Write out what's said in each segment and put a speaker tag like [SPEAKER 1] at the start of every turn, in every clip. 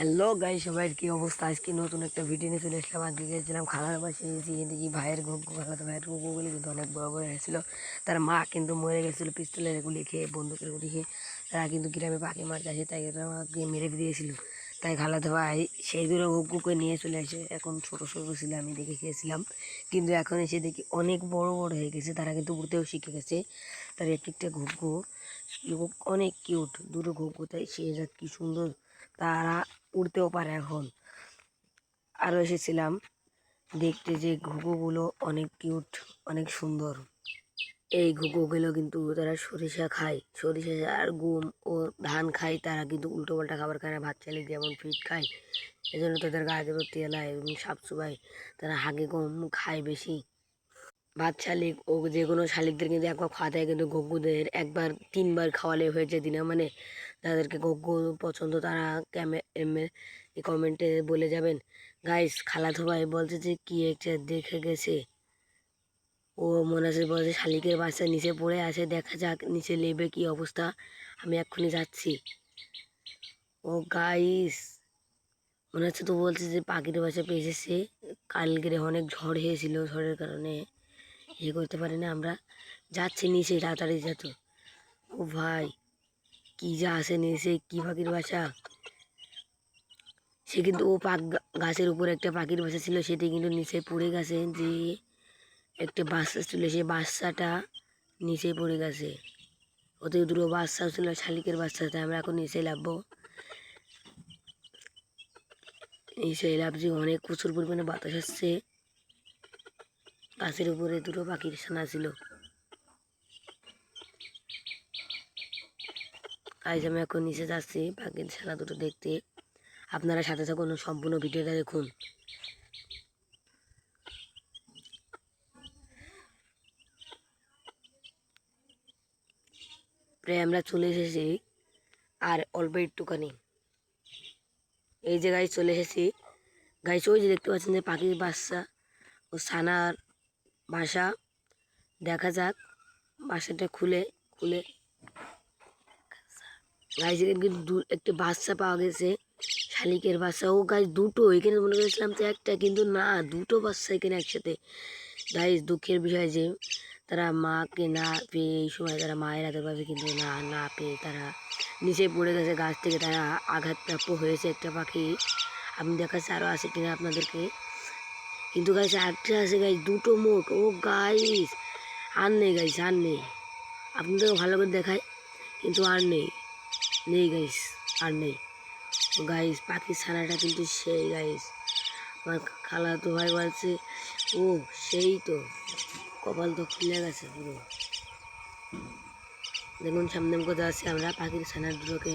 [SPEAKER 1] Hello guy, সবাই কি অবস্থা? আজকে নতুন একটা ভিডিও নিয়ে চলে আসলাম। আজকে গিয়েছিলাম খালার বাসায়, এসে দেখি ভাইয়ের ঘুঘু, খালাতো ভাইয়ের ঘুঘুগুলি কিন্তু অনেক বড় বড় হয়েছিল। তার মা কিন্তু মরে গেছিলো পিস্তলের গুলি খেয়ে, বন্দুকের গুলি খেয়ে। তারা কিন্তু গ্রামে পাখি মারতে আসে, তাই তারা মাকে মেরে দিয়েছিল। তাই খালাতো ভাই সেই দূরে ঘুঘুকে নিয়ে চলে আসে। এখন ছোটো ছোটো ছিল, আমি দেখে খেয়েছিলাম, কিন্তু এখন এসে দেখি অনেক বড় বড় হয়ে গেছে। তারা কিন্তু উড়তেও শিখে গেছে। তার এক একটা ঘুঘু অনেক কিউট, দুটো ঘুঘু, তাই সে যা কি সুন্দর, তারা উড়তেও পারে এখন। আরও এসেছিলাম দেখতে যে ঘুঘুগুলো অনেক কিউট, অনেক সুন্দর। এই ঘুঘুগুলো কিন্তু তারা সরিষা খায়, সরিষা আর গম ও ধান খায়। তারা কিন্তু উল্টো পাল্টা খাবার খায় না, ভাত চাইলে যেমন ফিট খায়, এজন্য তাদের গায়ে কিন্তু তেল হয় এবং সাপ চুবায়। তারা হাগে গম খায় বেশি। ভাত শালিক ও যে কোনো শালিকদের কিন্তু একবার খাওয়াতে হয়, কিন্তু ঘুঘুদের একবার 3বার খাওয়ালে হয়ে যায় দিনে। মানে যাদেরকে ঘুঘু পছন্দ তারা কমেন্টে বলে যাবেন। গাইস, খালাতো ভাই বলছে যে কি একটা দেখে গেছে। ও মনে আছে বলছে শালিকের বাচ্চা নিচে পড়ে আছে, দেখা যাক নিচে নেবে কি অবস্থা। আমি এক্ষুনি যাচ্ছি। ও গাইস, মনে হচ্ছে তো বলছে যে পাখির বাসা পেয়ে এসেছে। কালকে অনেক ঝড় হয়েছিল, ঝড়ের কারণে করতে পারি না আমরা। যাচ্ছি নিচে, তাড়াতাড়ি যেত। ও ভাই, কি যা আসে নিচে, কি পাখির বাসা! সে কিন্তু ও গাছের উপরে একটা পাখির বাসা ছিল, সেটি কিন্তু নিচে পড়ে গেছে। যে একটা বাচ্চা ছিল, সেই বাচ্চাটা নিচে পড়ে গেছে। ওদের দুটো বাচ্চা ছিল, শালিকের বাচ্চাটা। আমরা এখন নিচে নামবো। নিচে নামছি, অনেক প্রচুর পরিমাণে বাতাস আসছে। গাছের উপরে দুটো পাখির ছানা ছিল। আজ আমি এখন নিচে যাচ্ছি পাখির ছানা দুটো দেখতে। আপনারা সাথে থাকুন, সম্পূর্ণ ভিডিওটা দেখুন। প্রায় আমরা চলে এসেছি, আর অল্প একটুখানি। এই যে গাইস চলে এসেছি। গাইস, ওই যে দেখতে পাচ্ছেন যে পাখির বাচ্চা ও ছানার বাসা। দেখা যাক বাসাটা খুলে খুলে। গাইস, এখানে কিন্তু একটা বাচ্চা পাওয়া গেছে, শালিকের বাচ্চা। ও গাইস, দুটো! এখানে মনে করেছিলাম তো একটা, কিন্তু না, দুটো বাচ্চা এখানে একসাথে। গাইস, দুঃখের বিষয় যে তারা মাকে না পেয়ে, এই সময় তারা মায়ের হাতে পাবে, কিন্তু না না পেয়ে তারা নিচে পড়ে গেছে গাছ থেকে। তারা আঘাতপ্রাপ্ত হয়েছে একটা পাখি। আমি দেখাচ্ছি আরও আছে কিনা আপনাদেরকে। কিন্তু গাইস একটা আছে গাইস, দুটো মোট। ও গাইস, আর নেই গাইস, আর নেই। আপনাদেরকে ভালো করে দেখায়, কিন্তু আর নেই, নেই গাইস, আর নেই। গাইস, পাখির ছানাটা কিন্তু সেই গাইস। আমার খালাতো ভাই বলছে, ও সেই তো, কপাল তো খুলে গেছে পুরো। দেখুন সামনে কোথাও আছে আমরা পাখির ছানা দুটোকে।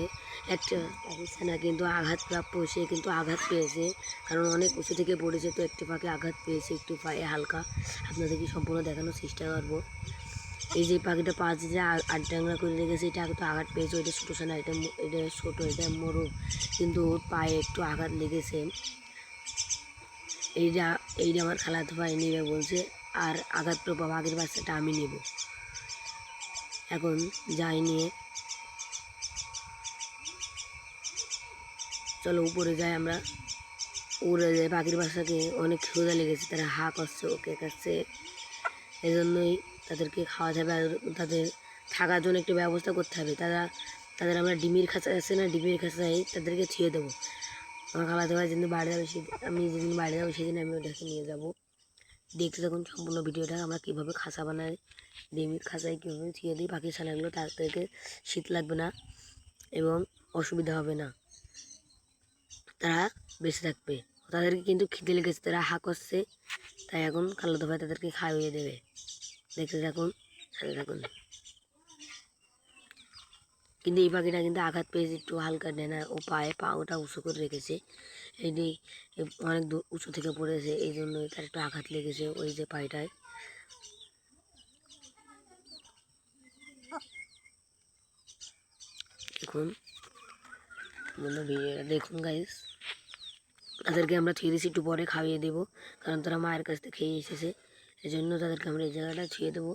[SPEAKER 1] একটা পাখির ছানা কিন্তু আঘাতপ্রাপ্য, সে কিন্তু আঘাত পেয়েছে, কারণ অনেক উঁচু থেকে পড়েছে। তো একটি পাখি আঘাত পেয়েছে একটু পায়ে হালকা। আপনাদেরকে সম্পূর্ণ দেখানোর চেষ্টা করবো। এই যে পাখিটা পা যে আটডাংরা করে রেখেছে, এটা তো আঘাত পেয়েছে। ওইটা ছোটো ছানা, এটা ছোটো, এটা মোরগ, কিন্তু ওর পায়ে একটু আঘাত লেগেছে। এইটা এইটা আমার খালাতো ভাই নেবে বলছে, আর আঘাতপ্রাপ্য পাখির বাচ্চাটা আমি নেব। এখন যাই নিয়ে, চলো উপরে যাই আমরা। উড়ে যায় পাখির বাসাকে, অনেক ক্ষুধা লেগেছে, তারা হা করছে, ওকে খাচ্ছে। এই জন্যই তাদেরকে খাওয়া যাবে, আর তাদের থাকার জন্য একটু ব্যবস্থা করতে হবে। তাদের আমরা ডিমের খাঁচা আছে না, ডিমের খাঁচায় তাদেরকে ছুঁয়ে দেবো। আমার খালাতে ভাই যেদিন বাড়ি যাবে, সেদিন আমি যেদিন বাড়ি যাবো সেদিন আমি ওটাকে নিয়ে যাবো। দেখতে থাকুন সম্পূর্ণ ভিডিওটা, আমরা কীভাবে খাঁচা বানাই, ডিমের খাঁচায় কীভাবে ছুঁয়ে দিই পাখির ছানাগুলো। তাদেরকে শীত লাগবে না এবং অসুবিধা হবে না, তারা বেঁচে থাকবে। তাদেরকে কিন্তু খিদে লেগেছে, তারা হা করছে, তাই এখন খালাতো ভাই তাদেরকে খাইয়ে দেবে। দেখতে থাকুন, সাথে থাকুন। কিন্তু এই পাখিটা কিন্তু আঘাত পেয়েছে একটু হালকা, ডেনা ও পায়ে পাওটা উঁচু করে রেখেছে। এটি অনেক দূর উঁচু থেকে পড়েছে, এই জন্যই তার একটু আঘাত লেগেছে ওই যে পায়েটায়। দেখুন ভিডিওটা দেখুন গাইস। তাদেরকে আমরা ছেড়েছি, একটু পরে খাইয়ে দেবো, কারণ তারা মায়ের কাছ থেকে খেয়ে এসেছে। এই জন্য তাদেরকে আমরা এই জায়গাটা ছুঁয়ে দেবো।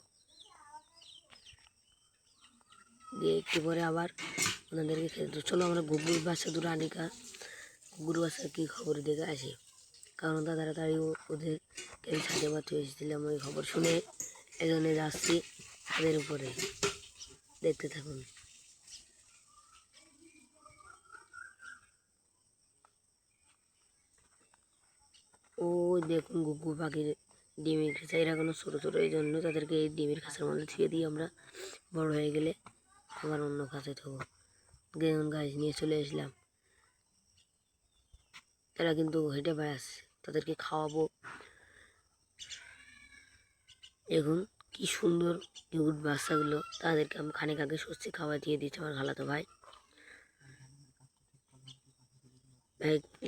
[SPEAKER 1] দিয়ে একটু পরে আবার ওনাদেরকে খেতে দেবো। চলো আমরা ঘুঘুর বাচ্চা দুটো আনিকা ঘুঘুর বাচ্চার কী খবর দেখে আসি, কারণ তাড়াতাড়ি ওদেরকে আমি ছাদে পাঠিয়ে এসেছিলাম। ওই খবর শুনে এজন্য যাচ্ছি ছাদের উপরে, দেখতে থাকুন। ও দেখুন ঘুঘু পাখির ডিমের খাঁচা, এরা কোনো ছোটো ছোটো, এই জন্য তাদেরকে এই ডিমের খাঁচার মধ্যে ছুঁয়ে দিই আমরা। বড় হয়ে গেলে আবার অন্য খাঁচায় থাকবো। দেখুন গাছ নিয়ে চলে আসলাম, তারা কিন্তু হেঁটে বেড়াচ্ছে, তাদেরকে খাওয়াবো। দেখুন কি সুন্দর কিউট বাচ্চাগুলো, তাদেরকে আমি খানিক আগে সত্যি খাওয়া দিয়ে দিচ্ছি আমার খালাতো ভাই।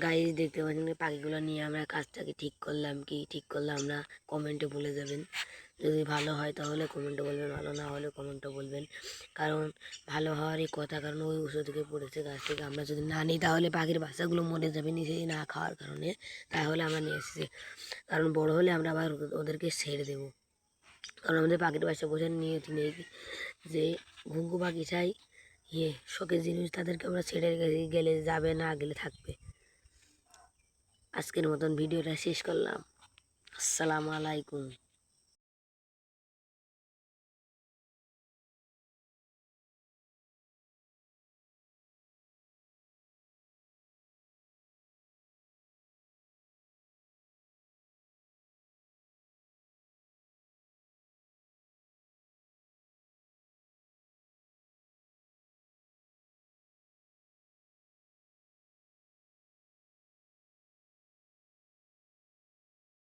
[SPEAKER 1] গাইজ দেখতে পাচ্ছেন পাখিগুলো নিয়ে আমরা কাজটাকে ঠিক করলাম কি ঠিক করলাম না, কমেন্টে বলে যাবেন। যদি ভালো হয় তাহলে কমেন্টে বলবেন, ভালো না হলে কমেন্টে বলবেন। কারণ ভালো হওয়ারই কথা, কারণ ওই উঁচু থেকে পড়েছে গাছ থেকে, আমরা যদি না নিই তাহলে পাখির বাচ্চাগুলো মরে যাবে নিজেই না খাওয়ার কারণে। তাহলে আমরা নিয়ে এসেছি, কারণ বড় হলে আমরা আবার ওদেরকে ছেড়ে দেবো। কারণ আমাদের পাখির বাচ্চা বোঝার নিয়তি নেই যে ঘুঘু পাখি চাই শখের জিনিস, তাদেরকে আমরা ছেড়ে গেলে যাবে, না গেলে থাকবে। আজকের মতন ভিডিওটা শেষ করলাম। আসসালামু আলাইকুম।